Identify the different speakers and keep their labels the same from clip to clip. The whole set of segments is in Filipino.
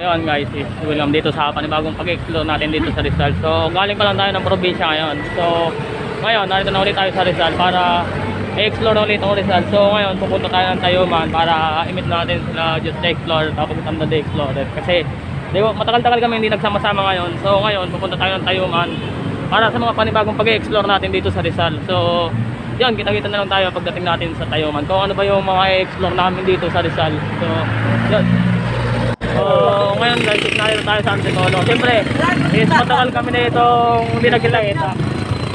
Speaker 1: Ayun guys, welcome dito sa panibagong pag-explore natin dito sa Rizal. So galing pa lang tayo ng probinsya ngayon. So ngayon, narito na ulit tayo sa Rizal para i-explore ulit ang Rizal. So ngayon, pupunta tayo ng Tayuman para i-meet natin sila Just the Explorer tapos itang The Explorer. Kasi matagal-tagal kami hindi nagsama-sama ngayon. So ngayon, pupunta tayo ng Tayuman para sa mga panibagong pag-explore natin dito sa Rizal. So yan, kita-kita na lang tayo pagdating natin sa Tayuman kung ano ba yung mga i-explore namin dito sa Rizal. So yan. So ngayon guys, na tayo sa Antipolo. Siyempre, matagal kami na itong hindi nagkita-kita.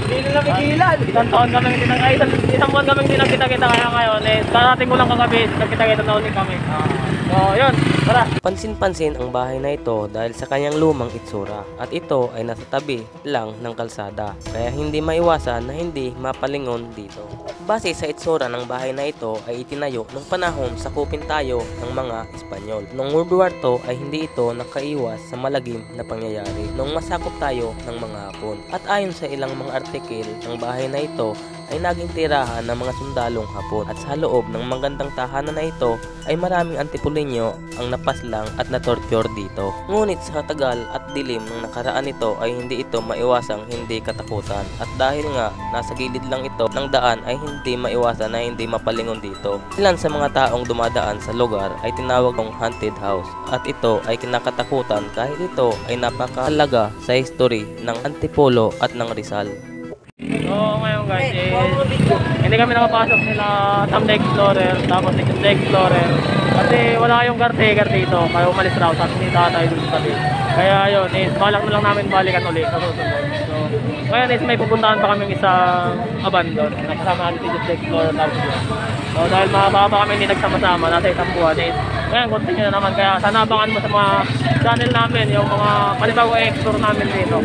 Speaker 2: Hindi nila napigilan.
Speaker 1: Isang taon kami hindi nagkita-kita. Isang buwan kami hindi nagkita-kita, kaya ngayon karating ko lang kagabi, nagkita-kita na ulit kami. So yun, tara.
Speaker 3: Pansin-pansin ang bahay na ito dahil sa kanyang lumang itsura at ito ay nasa tabi lang ng kalsada kaya hindi maiwasan na hindi mapalingon dito. Base sa itsura ng bahay na ito ay itinayo nung panahon sakupin tayo ng mga Espanyol. Noong World War II ay hindi ito nakaiwas sa malagim na pangyayari nung masakop tayo ng mga Hapon. At ayon sa ilang mga artikel, ang bahay na ito ay naging tirahan ng mga sundalong Hapon at sa loob ng magandang tahanan na ito ay maraming Antipoleño ang napaslang at na-torture dito. Ngunit sa katagal at dilim ng nakaraan nito ay hindi ito maiwasang hindi katakutan at dahil nga nasa gilid lang ito ng daan ay hindi maiwasan na hindi mapalingon dito. Ilan sa mga taong dumadaan sa lugar ay tinawag ng haunted house at ito ay kinakatakutan kahit ito ay napakahalaga sa history ng Antipolo at ng Rizal.
Speaker 1: So ngayon guys, hindi kami nakapasok nila Sam the Explorer tapos The Explorer kasi wala yung caretaker dito kaya umalis raw at hindi tayo dun sa tabi. Kaya yun, balak na lang namin balikan ulit sa susunod. So ngayon may pupuntahan pa kaming isang abandon na kasama natin si The Explorer tapos yun. So dahil mababa kami hindi nagsama-sama nasa isang buwan ngayon continue na naman, kaya sana abangan mo sa mga channel namin yung mga panibagong explore namin dito.